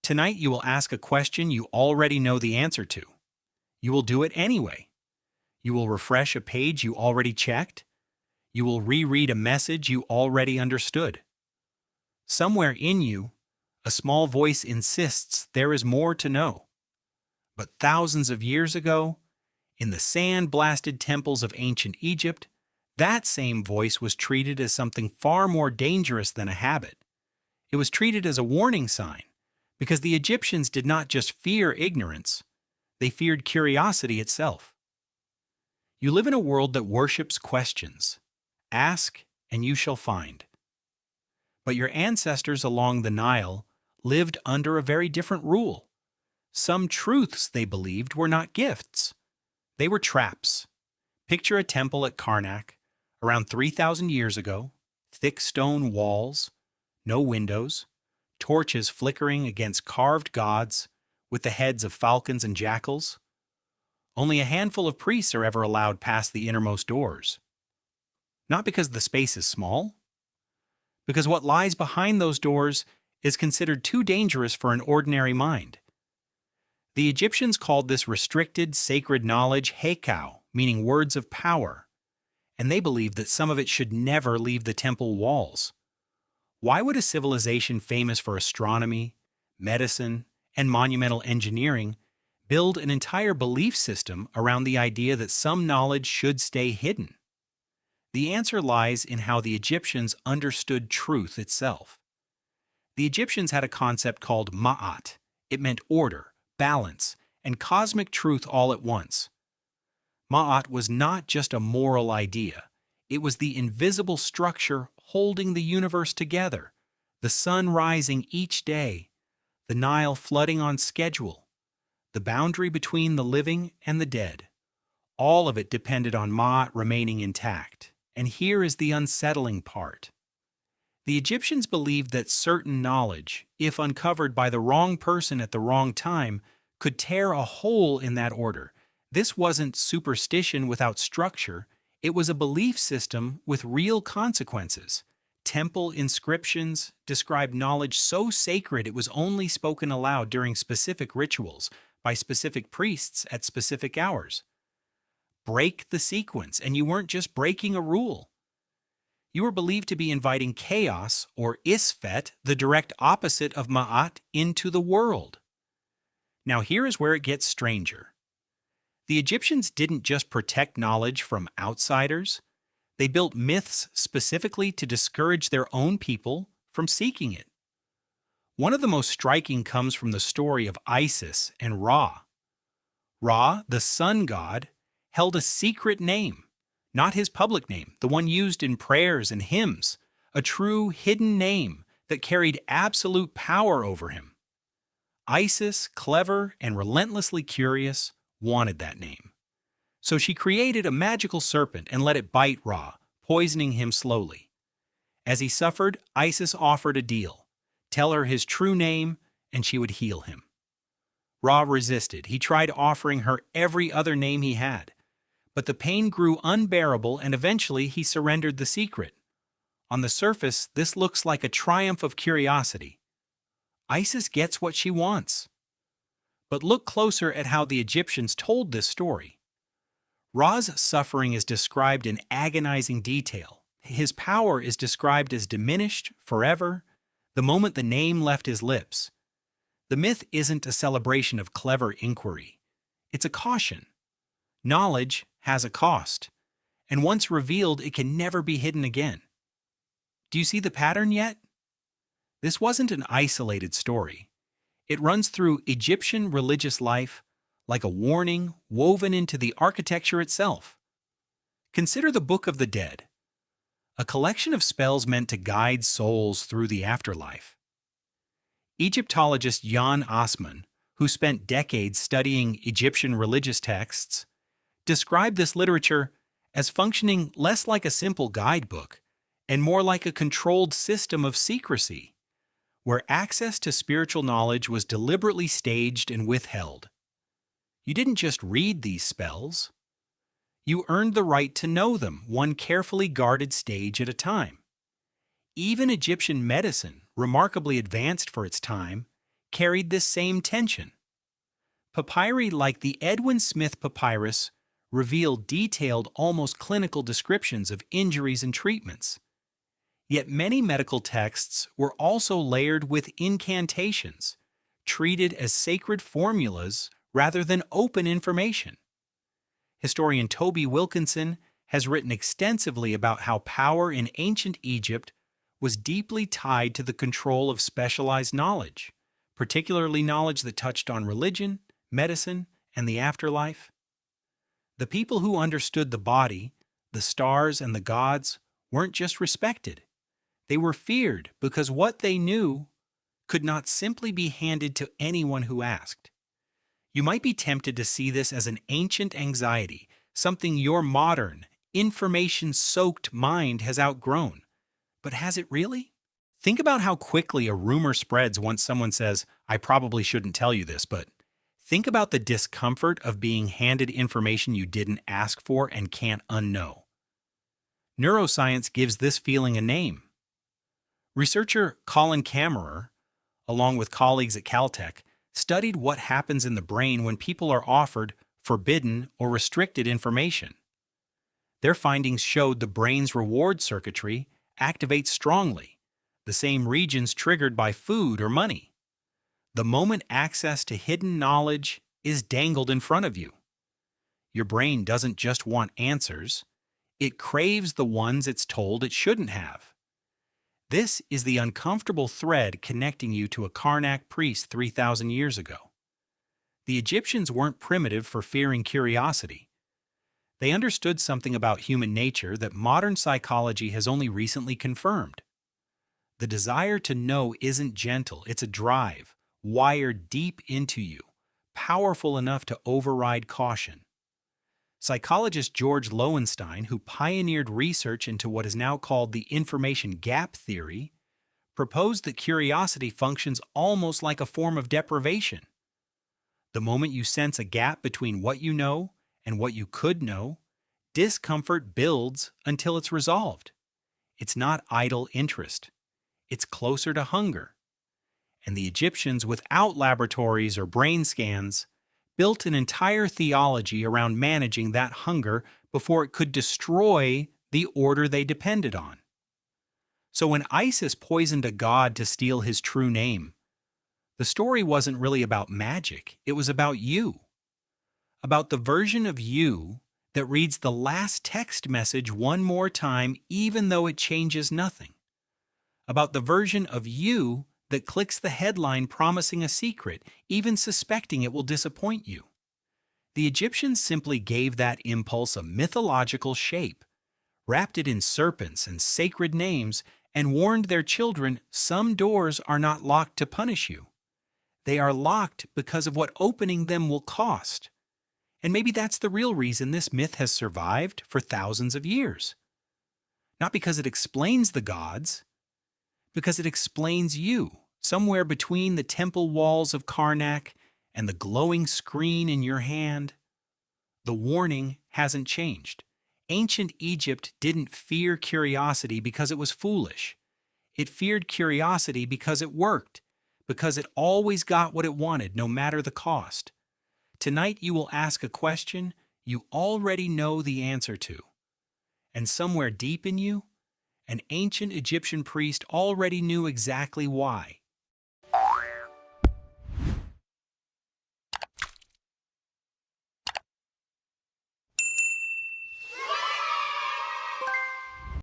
Tonight you will ask a question you already know the answer to. You will do it anyway. You will refresh a page you already checked. You will reread a message you already understood. Somewhere in you, a small voice insists there is more to know. But thousands of years ago, in the sand-blasted temples of ancient Egypt, that same voice was treated as something far more dangerous than a habit. It was treated as a warning sign, because the Egyptians did not just fear ignorance, they feared curiosity itself. You live in a world that worships questions. Ask, and you shall find. But your ancestors along the Nile lived under a very different rule. Some truths they believed were not gifts. They were traps. Picture a temple at Karnak, around 3,000 years ago, thick stone walls, no windows, torches flickering against carved gods with the heads of falcons and jackals. Only a handful of priests are ever allowed past the innermost doors. Not because the space is small, because what lies behind those doors is considered too dangerous for an ordinary mind. The Egyptians called this restricted, sacred knowledge hekau, meaning words of power, and they believed that some of it should never leave the temple walls. Why would a civilization famous for astronomy, medicine, and monumental engineering build an entire belief system around the idea that some knowledge should stay hidden? The answer lies in how the Egyptians understood truth itself. The Egyptians had a concept called ma'at. It meant order, balance, and cosmic truth all at once. Ma'at was not just a moral idea. It was the invisible structure holding the universe together, the sun rising each day, the Nile flooding on schedule, the boundary between the living and the dead. All of it depended on Ma'at remaining intact. And here is the unsettling part. The Egyptians believed that certain knowledge, if uncovered by the wrong person at the wrong time, could tear a hole in that order. This wasn't superstition without structure. It was a belief system with real consequences. Temple inscriptions described knowledge so sacred it was only spoken aloud during specific rituals by specific priests at specific hours. Break the sequence, and you weren't just breaking a rule. You were believed to be inviting chaos, or isfet, the direct opposite of ma'at, into the world. Now here is where it gets stranger. The Egyptians didn't just protect knowledge from outsiders. They built myths specifically to discourage their own people from seeking it. One of the most striking comes from the story of Isis and Ra. Ra, the sun god, held a secret name, not his public name, the one used in prayers and hymns, a true hidden name that carried absolute power over him. Isis, clever and relentlessly curious, wanted that name. So she created a magical serpent and let it bite Ra, poisoning him slowly. As he suffered, Isis offered a deal. Tell her his true name and she would heal him. Ra resisted. He tried offering her every other name he had. But the pain grew unbearable and eventually he surrendered the secret. On the surface, this looks like a triumph of curiosity. Isis gets what she wants. But look closer at how the Egyptians told this story. Ra's suffering is described in agonizing detail. His power is described as diminished forever the moment the name left his lips. The myth isn't a celebration of clever inquiry. It's a caution. Knowledge has a cost, and once revealed, it can never be hidden again. Do you see the pattern yet? This wasn't an isolated story. It runs through Egyptian religious life like a warning woven into the architecture itself. Consider the Book of the Dead, a collection of spells meant to guide souls through the afterlife. Egyptologist Jan Assmann, who spent decades studying Egyptian religious texts, described this literature as functioning less like a simple guidebook and more like a controlled system of secrecy, where access to spiritual knowledge was deliberately staged and withheld. You didn't just read these spells. You earned the right to know them, one carefully guarded stage at a time. Even Egyptian medicine, remarkably advanced for its time, carried this same tension. Papyri like the Edwin Smith papyrus reveal detailed, almost clinical descriptions of injuries and treatments. Yet many medical texts were also layered with incantations, treated as sacred formulas rather than open information. Historian Toby Wilkinson has written extensively about how power in ancient Egypt was deeply tied to the control of specialized knowledge, particularly knowledge that touched on religion, medicine, and the afterlife. The people who understood the body, the stars, and the gods weren't just respected. They were feared because what they knew could not simply be handed to anyone who asked. You might be tempted to see this as an ancient anxiety, something your modern, information-soaked mind has outgrown. But has it really? Think about how quickly a rumor spreads once someone says, "I probably shouldn't tell you this," but think about the discomfort of being handed information you didn't ask for and can't unknow. Neuroscience gives this feeling a name. Researcher Colin Kammerer, along with colleagues at Caltech, studied what happens in the brain when people are offered forbidden or restricted information. Their findings showed the brain's reward circuitry activates strongly, the same regions triggered by food or money, the moment access to hidden knowledge is dangled in front of you. Your brain doesn't just want answers, it craves the ones it's told it shouldn't have. This is the uncomfortable thread connecting you to a Karnak priest 3,000 years ago. The Egyptians weren't primitive for fearing curiosity. They understood something about human nature that modern psychology has only recently confirmed. The desire to know isn't gentle, it's a drive, wired deep into you, powerful enough to override caution. Psychologist George Loewenstein, who pioneered research into what is now called the information gap theory, proposed that curiosity functions almost like a form of deprivation. The moment you sense a gap between what you know and what you could know, discomfort builds until it's resolved. It's not idle interest. It's closer to hunger. And the Egyptians, without laboratories or brain scans, built an entire theology around managing that hunger before it could destroy the order they depended on. So when Isis poisoned a god to steal his true name, the story wasn't really about magic, it was about you. About the version of you that reads the last text message one more time even though it changes nothing. About the version of you that clicks the headline promising a secret, even suspecting it will disappoint you. The Egyptians simply gave that impulse a mythological shape, wrapped it in serpents and sacred names, and warned their children some doors are not locked to punish you. They are locked because of what opening them will cost. And maybe that's the real reason this myth has survived for thousands of years. Not because it explains the gods, because it explains you, somewhere between the temple walls of Karnak and the glowing screen in your hand. The warning hasn't changed. Ancient Egypt didn't fear curiosity because it was foolish. It feared curiosity because it worked, because it always got what it wanted, no matter the cost. Tonight you will ask a question you already know the answer to. And somewhere deep in you, an ancient Egyptian priest already knew exactly why.